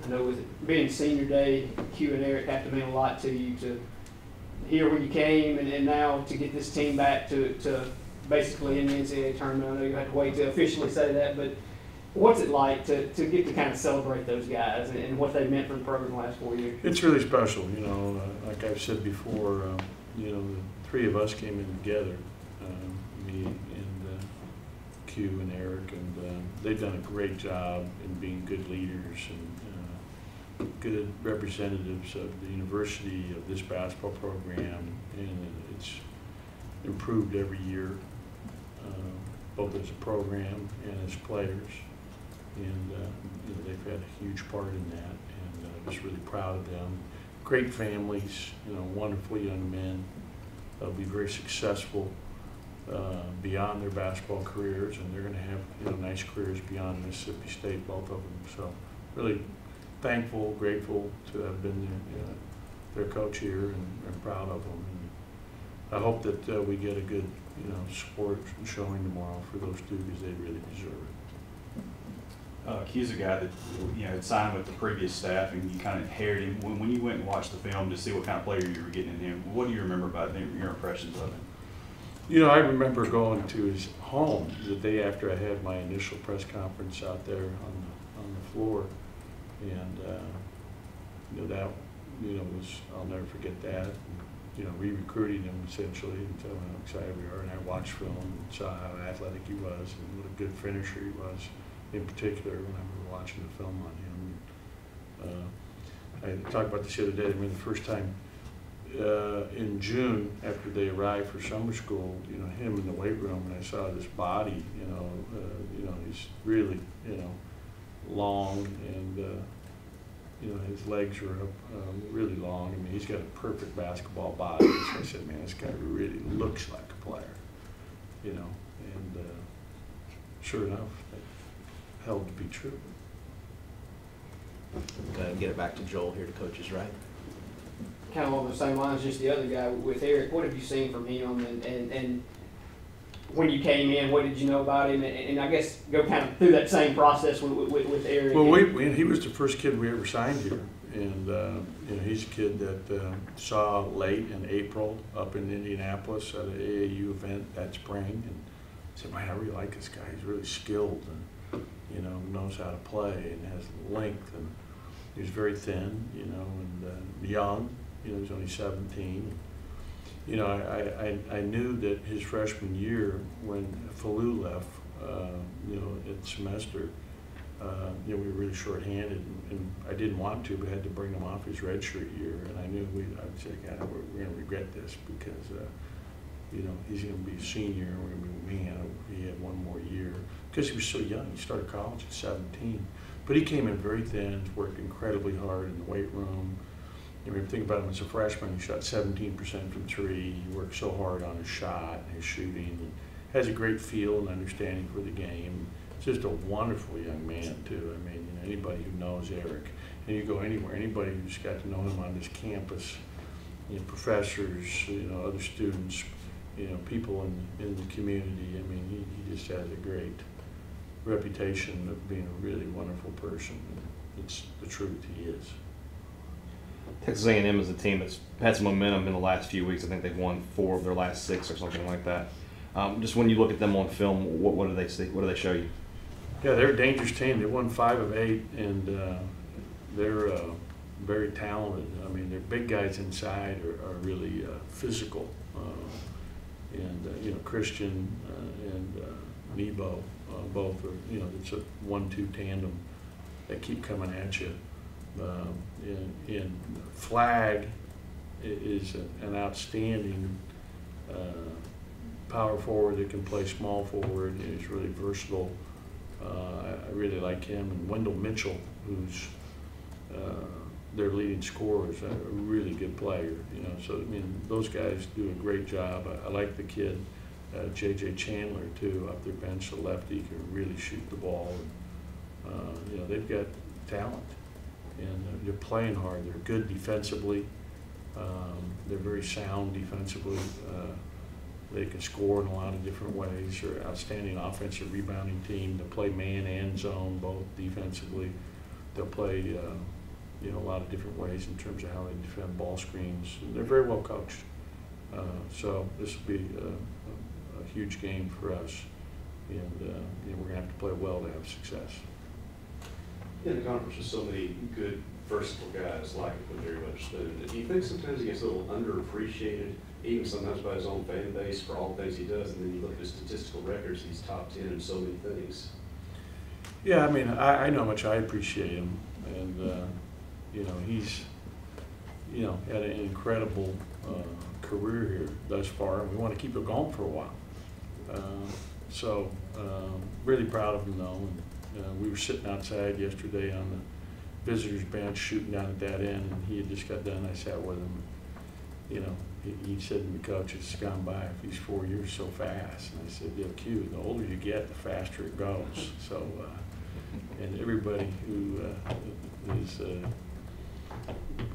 I know with it being senior day, Q and Eric have to mean a lot to you, to here when you came and now to get this team back to basically in the NCAA tournament. I know you had to wait to officially say that, but what's it like to get to kind of celebrate those guys and what they've meant for the program the last 4 years? It's really special, you know. Like I've said before, you know, the three of us came in together, me and Q and Eric, and they've done a great job in being good leaders and good representatives of the university, of this basketball program, and it's improved every year, both as a program and as players. And you know, they've had a huge part in that, and I'm just really proud of them. Great families, you know, wonderful young men. They'll be very successful beyond their basketball careers, and they're going to have, you know, nice careers beyond Mississippi State, both of them. So really thankful, grateful to have been their coach here, and proud of them. And I hope that we get a good, you know, support and showing tomorrow for those two, because they really deserve it. Q's a guy that, you know, had signed with the previous staff, and you kind of inherited him. When you went and watched the film to see what kind of player you were getting in him, what do you remember about your impressions of him? You know, I remember going to his home the day after I had my initial press conference out there on the floor, and you know, that, you know, was, I'll never forget that. And, you know, re-recruiting him essentially, and telling him how excited we are. And I watched film and saw how athletic he was and what a good finisher he was. In particular, when I was watching the film on him. I talked about this the other day. I mean, the first time in June, after they arrived for summer school, you know, him in the weight room, and I saw this body. You know, he's really, you know, long, and you know, his legs are really long. I mean, he's got a perfect basketball body. So I said, man, this guy really looks like a player. You know, and sure enough, held to be true. Get it back to Joel here to coaches, right? Kind of along the same lines, just the other guy with Eric. What have you seen from him, and when you came in, what did you know about him? And I guess go kind of through that same process with Eric. Well, he was the first kid we ever signed here, and you know, he's a kid that saw late in April up in Indianapolis at an AAU event that spring, and said, man, I really like this guy. He's really skilled and, you know, knows how to play and has length, and he was very thin, you know, and young. You know, he was only 17. You know, I knew that his freshman year, when Falou left, you know, at semester, you know, we were really short-handed, and I didn't want to, but had to bring him off his redshirt year, and I knew I would say, God, we're going to regret this, because you know, he's going to be a senior, and we're going to be, man, he had one more year, because he was so young. He started college at 17, but he came in very thin, worked incredibly hard in the weight room. I mean, think about him as a freshman. He shot 17% from three. He worked so hard on his shot and his shooting, and has a great feel and understanding for the game. He's just a wonderful young man too. I mean, you know, anybody who knows Eric, and you go anywhere, anybody who's got to know him on this campus, you know, professors, you know, other students, you know, people in the community. I mean, he just has a great reputation of being a really wonderful person. It's the truth. He is. Texas A&M is a team that's had some momentum in the last few weeks. I think they've won 4 of their last 6 or something like that. Just when you look at them on film, what do they see? What do they show you? Yeah, they're a dangerous team. They won 5 of 8, and they're very talented. I mean, their big guys inside are really physical. And you know, Christian and Nebo, both are, you know, it's a 1-2 tandem that keep coming at you. And Flag is an outstanding power forward that can play small forward, and he's really versatile. I really like him. And Wendell Mitchell, who's their leading scorer, is a really good player. You know, so I mean, those guys do a great job. I like the kid, J.J. Chandler too, up their bench, the lefty, can really shoot the ball. And, you know, they've got talent, and they're playing hard. They're good defensively. They're very sound defensively. They can score in a lot of different ways. They're an outstanding offensive rebounding team. They play man and zone both defensively. they'll play a lot of different ways in terms of how they defend ball screens. They're very well coached. So this will be a huge game for us, and we're going to have to play well to have success. In the conference with so many good, versatile guys like Quindary Weatherspoon, do you think sometimes he gets a little underappreciated, even sometimes by his own fan base, for all the things he does, and then you look at his statistical records, he's top 10 in so many things? Yeah, I mean, I know how much I appreciate him, and he's had an incredible career here thus far, and we want to keep it going for a while. Really proud of him though. And we were sitting outside yesterday on the visitors bench shooting down at that end, and he had just got done. I sat with him. He said to me, "Coach, it's gone by these 4 years so fast." And I said, "Yeah, Q, the older you get, the faster it goes." So, and everybody who is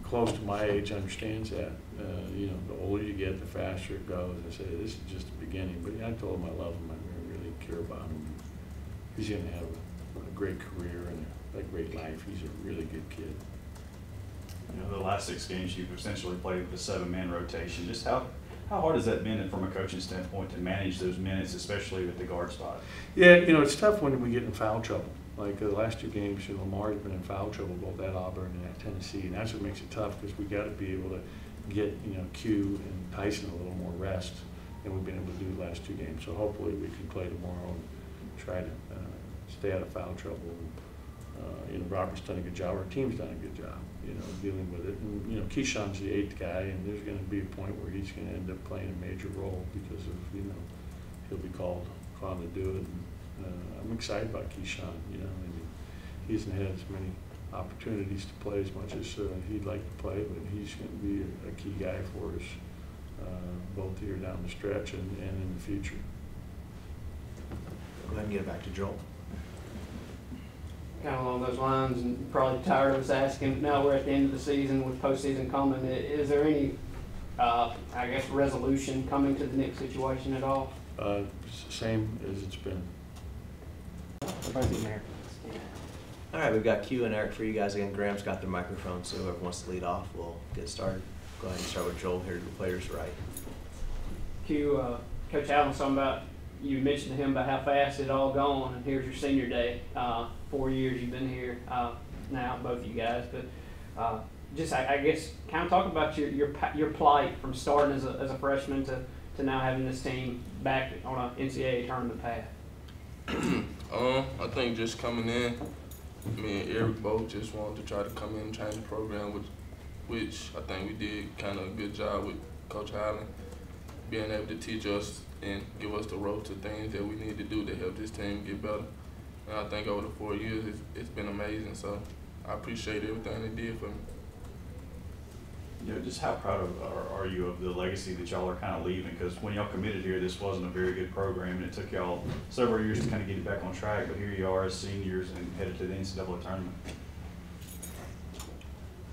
close to my age understands that. The older you get, the faster it goes. I said, this is just the beginning. But I told him I love him. I really care about him. He's going to have a great career and a great life. He's a really good kid. The last 6 games you've essentially played with a 7-man rotation. Just how hard has that been from a coaching standpoint to manage those minutes, especially with the guard spot? Yeah, it's tough when we get in foul trouble. Like the last 2 games, Lamar's been in foul trouble both at Auburn and at Tennessee, and that's what makes it tough because we got to be able to get Q and Tyson a little more rest than we've been able to do the last 2 games. So hopefully we can play tomorrow and try to stay out of foul trouble. Robert's done a good job. Our team's done a good job, dealing with it. And Keyshawn's the 8th guy, and there's going to be a point where he's going to end up playing a major role because of he'll be called on to do it. And, I'm excited about Keyshawn. He hasn't had as many opportunities to play as much as he'd like to play, but he's going to be a key guy for us, both here down the stretch and in the future. Go ahead and get it back to Joel. Kind of along those lines, and probably tired of us asking, now we're at the end of the season with postseason coming, is there any, resolution coming to the Nick situation at all? Same as it's been. All right, we've got Q and Eric for you guys again. Graham's got their microphone, so whoever wants to lead off, we'll get started. Go ahead and start with Joel here to the players' right. Q, Coach Allen, something about, you mentioned to him about how fast it all gone, and here's your senior day. 4 years you've been here now, both of you guys, but just I guess kind of talk about your plight from starting as a freshman to now having this team back on an NCAA tournament path. I think just coming in, me and Eric both just wanted to try to come in and change the program, which I think we did kind of a good job with Coach Highland, being able to teach us and give us the ropes of things that we need to do to help this team get better. And I think over the 4 years, it's been amazing. So I appreciate everything they did for me. Just how proud are you of the legacy that y'all are kind of leaving? Because when y'all committed here, this wasn't a very good program, and it took y'all several years to kind of get it back on track. But here you are as seniors and headed to the NCAA tournament.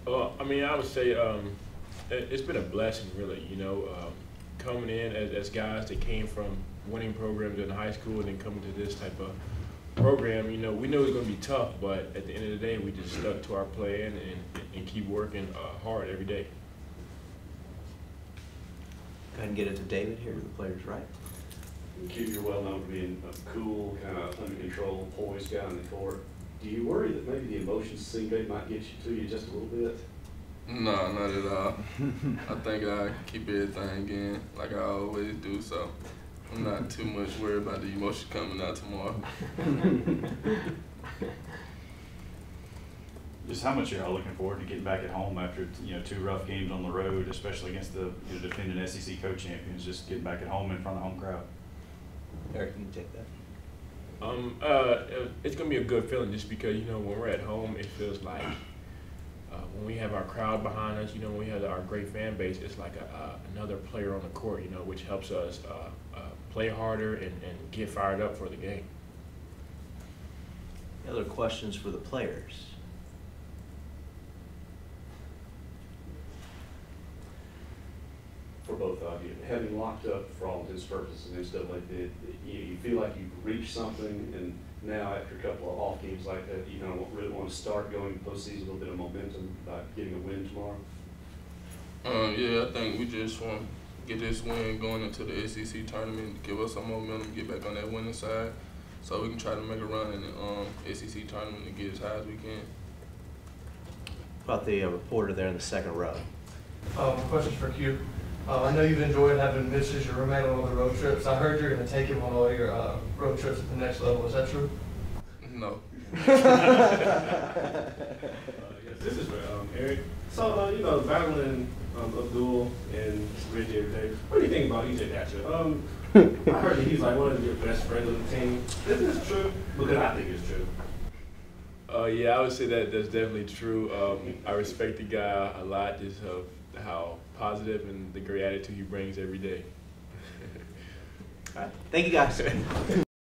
I would say it's been a blessing, really. Coming in as guys that came from winning programs in high school and then coming to this type of program, we knew it was going to be tough, but at the end of the day, we just stuck to our plan and keep working hard every day. Go ahead and get it to David here to the players' right. Q, you're well known for being a cool, kind of under control, poised guy on the court. Do you worry that maybe the emotions seem they might get you just a little bit? No, not at all. I think I keep everything in like I always do, so I'm not too much worried about the emotion coming out tomorrow. Just how much are y'all looking forward to getting back at home after 2 rough games on the road, especially against the defending SEC co-champions, just getting back at home in front of the home crowd? Eric, you can take that. It's gonna be a good feeling just because when we're at home, it feels like when we have our crowd behind us, when we have our great fan base, it's like another player on the court, which helps us play harder and get fired up for the game. Any other questions for the players? For for both of you, having locked up for all intents and purposes and stuff like that, you feel like you've reached something, and now after a couple of off games like that, you don't really want to start going postseason, a little bit of momentum by getting a win tomorrow? Yeah, I think we just want to get this win going into the SEC tournament, give us some momentum, get back on that winning side, so we can try to make a run in the SEC tournament and get as high as we can. About the reporter there in the second row. Questions for Q. I know you've enjoyed having Mitch as your roommate on all the road trips. I heard you're going to take him on all your road trips at the next level. Is that true? No. Yes, this is for Eric. So, you know, battling Abdul and Reggie every day. What do you think about EJ Thatcher? I heard that he's like one of your best friends on the team. Is this true? Because I think it's true. Yeah, I would say that that's definitely true. I respect the guy a lot, just of how positive and the great attitude he brings every day. All right. Thank you, guys.